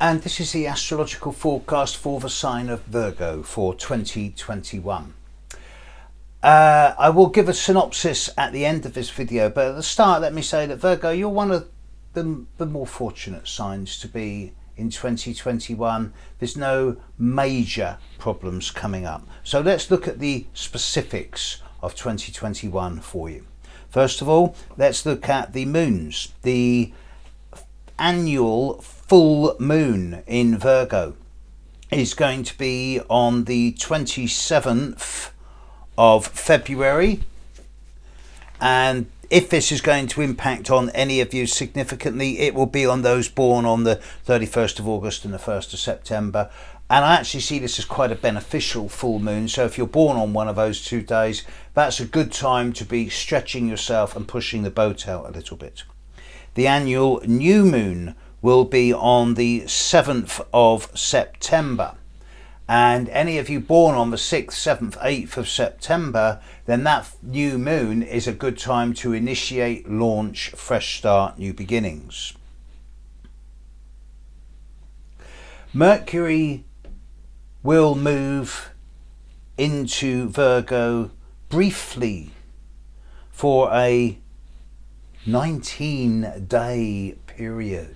And this is the astrological forecast for the sign of Virgo for 2021. I will give a synopsis at the end of this video, but at the start let me say that Virgo, you're one of the more fortunate signs to be in 2021. There's no major problems coming up. So let's look at the specifics of 2021 for you. First of all, let's look at the moons. The annual full moon in Virgo is going to be on the 27th of February, and if this is going to impact on any of you significantly, it will be on those born on the 31st of August and the 1st of September. And I actually see this as quite a beneficial full moon, so if you're born on one of those 2 days, that's a good time to be stretching yourself and pushing the boat out a little bit. The annual new moon will be on the 7th of September. And any of you born on the 6th, 7th, 8th of September, then that new moon is a good time to initiate, launch, fresh start, new beginnings. Mercury will move into Virgo briefly for a 19-day period.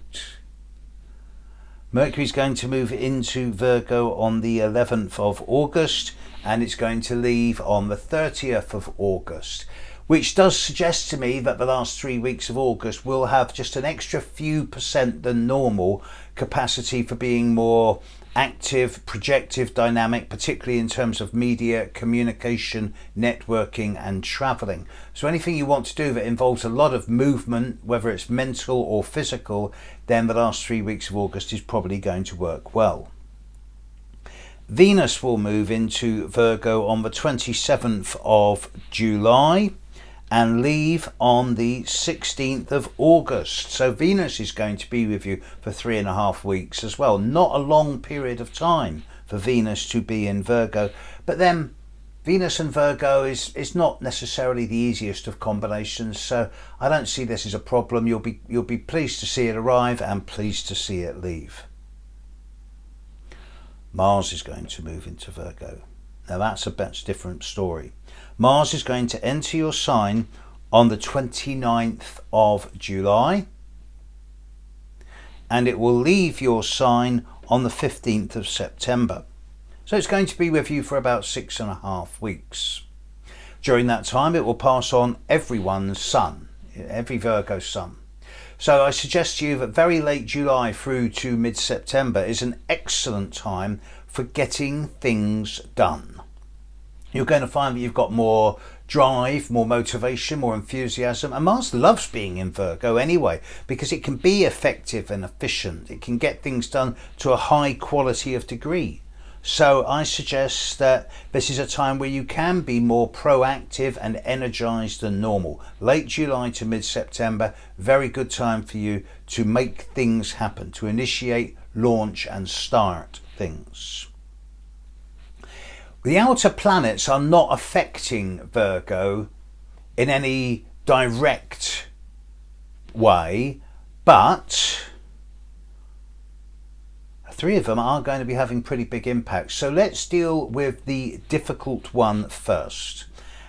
Mercury is going to move into Virgo on the 11th of August, and it's going to leave on the 30th of August, which does suggest to me that the last 3 weeks of August will have just an extra few percent than normal capacity for being more active, projective, dynamic, particularly in terms of media, communication, networking and travelling. So anything you want to do that involves a lot of movement, whether it's mental or physical, then the last 3 weeks of August is probably going to work well. Venus will move into Virgo on the 27th of July and leave on the 16th of August. So Venus is going to be with you for 3.5 weeks as well. Not a long period of time for Venus to be in Virgo, but then Venus and Virgo is not necessarily the easiest of combinations, so I don't see this as a problem. You'll be pleased to see it arrive and pleased to see it leave. Mars is going to move into Virgo. Now that's a different story. Mars is going to enter your sign on the 29th of July, and it will leave your sign on the 15th of September. So it's going to be with you for about 6.5 weeks. During that time, it will pass on everyone's sun, every Virgo sun. So I suggest to you that very late July through to mid-September is an excellent time for getting things done. You're going to find that you've got more drive, more motivation, more enthusiasm. And Mars loves being in Virgo anyway, because it can be effective and efficient. It can get things done to a high quality of degree. So I suggest that this is a time where you can be more proactive and energized than normal. Late July to mid-September, very good time for you to make things happen, to initiate, launch and start things. The outer planets are not affecting Virgo in any direct way, but 3 of them are going to be having pretty big impacts. So let's deal with the difficult one first.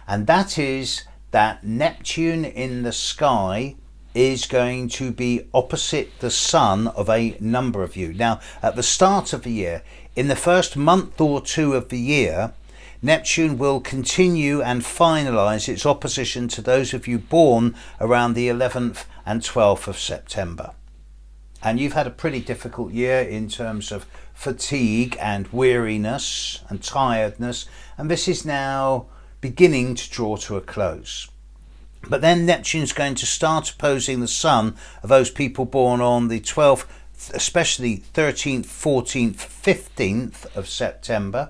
And that is that Neptune in the sky is going to be opposite the sun of a number of you. Now, at the start of the year, in the first month or 2 of the year, Neptune will continue and finalise its opposition to those of you born around the 11th and 12th of September. And you've had a pretty difficult year in terms of fatigue and weariness and tiredness, and this is now beginning to draw to a close. But then Neptune's going to start opposing the sun of those people born on the 12th, especially 13th, 14th, 15th of September.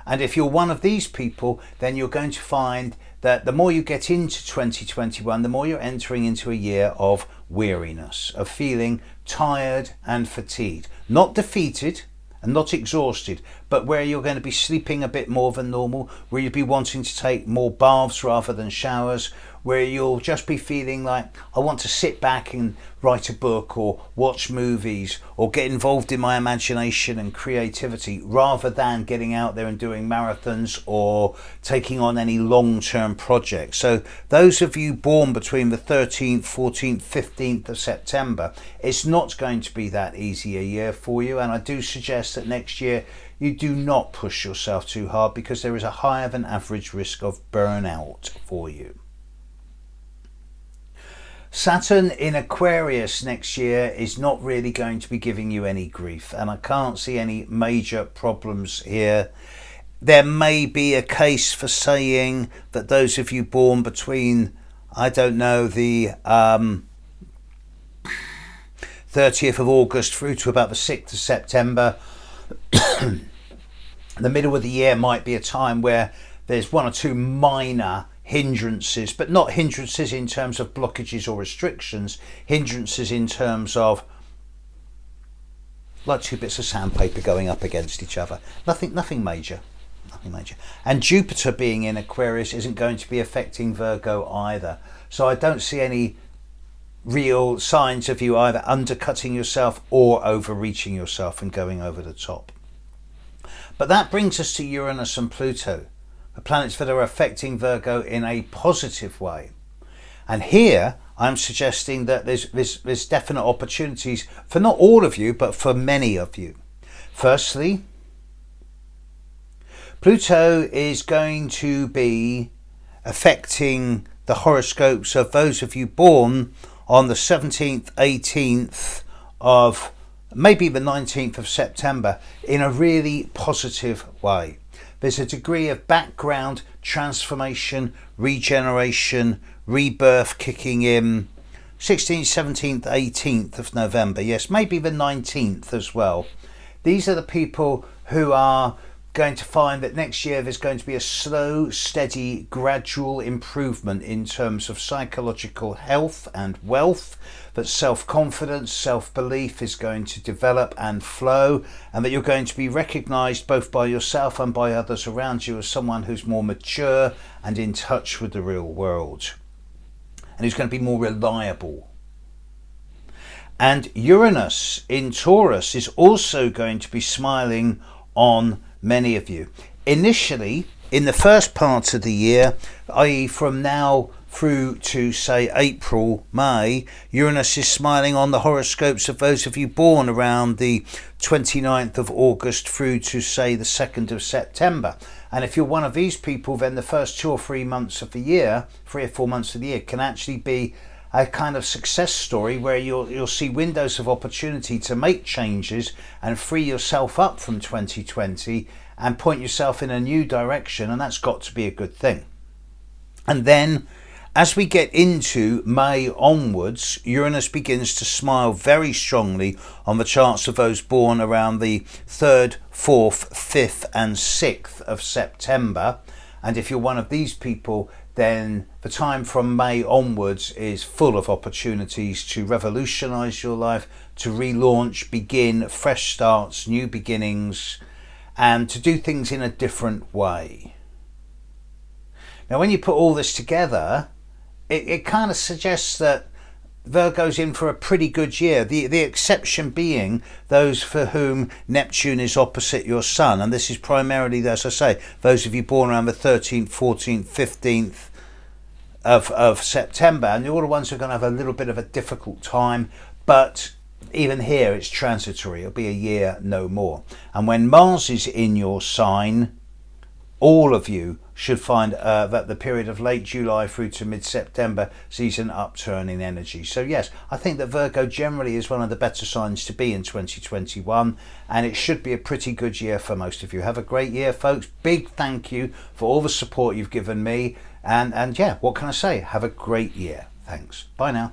And if you're one of these people, then you're going to find that the more you get into 2021, the more you're entering into a year of weariness, of feeling tired and fatigued. Not defeated and not exhausted, but where you're going to be sleeping a bit more than normal, where you'll be wanting to take more baths rather than showers, where you'll just be feeling like, I want to sit back and write a book or watch movies or get involved in my imagination and creativity, rather than getting out there and doing marathons or taking on any long-term projects. So those of you born between the 13th, 14th, 15th of September, it's not going to be that easy a year for you, and I do suggest that next year you do not push yourself too hard, because there is a higher than average risk of burnout for you. Saturn in Aquarius next year is not really going to be giving you any grief, and I can't see any major problems here. There may be a case for saying that those of you born between, I don't know, the 30th of August through to about the 6th of September, the middle of the year might be a time where there's one or two minor hindrances, but not hindrances in terms of blockages or restrictions, hindrances in terms of like two bits of sandpaper going up against each other. Nothing major. Nothing major. And Jupiter being in Aquarius isn't going to be affecting Virgo either. So I don't see any real signs of you either undercutting yourself or overreaching yourself and going over the top. But that brings us to Uranus and Pluto, the planets that are affecting Virgo in a positive way. And here I'm suggesting that there's definite opportunities for not all of you, but for many of you. Firstly, Pluto is going to be affecting the horoscopes of those of you born on the 17th, 18th of maybe the 19th of September in a really positive way. There's a degree of background transformation, regeneration, rebirth kicking in. 16th, 17th, 18th of November, yes, maybe the 19th as well. These are the people who are going to find that next year there's going to be a slow, steady, gradual improvement in terms of psychological health and wealth, that self-confidence, self-belief is going to develop and flow, and that you're going to be recognised both by yourself and by others around you as someone who's more mature and in touch with the real world, and who's going to be more reliable. And Uranus in Taurus is also going to be smiling on many of you. Initially, in the first part of the year, i.e. from now through to say April, May, Uranus is smiling on the horoscopes of those of you born around the 29th of August through to say the 2nd of September. And if you're one of these people, then the first 2 or 3 months of the year, 3 or 4 months of the year, can actually be a kind of success story where you'll see windows of opportunity to make changes and free yourself up from 2020 and point yourself in a new direction, and that's got to be a good thing. And then as we get into May onwards, Uranus begins to smile very strongly on the charts of those born around the 3rd, 4th, 5th and 6th of September. And if you're one of these people, then the time from May onwards is full of opportunities to revolutionise your life, to relaunch, begin fresh starts, new beginnings, and to do things in a different way. Now, when you put all this together, it kind of suggests that Virgo's in for a pretty good year, the exception being those for whom Neptune is opposite your sun, and this is primarily, as I say, those of you born around the 13th, 14th, 15th of September, and you're all the ones who are going to have a little bit of a difficult time, but even here it's transitory. It'll be a year, no more. And when Mars is in your sign, all of you should find that the period of late July through to mid-September sees an upturn in energy. So yes, I think that Virgo generally is one of the better signs to be in 2021, and it should be a pretty good year for most of you. Have a great year, folks. Big thank you for all the support you've given me, and yeah, what can I say? Have a great year. Thanks. Bye now.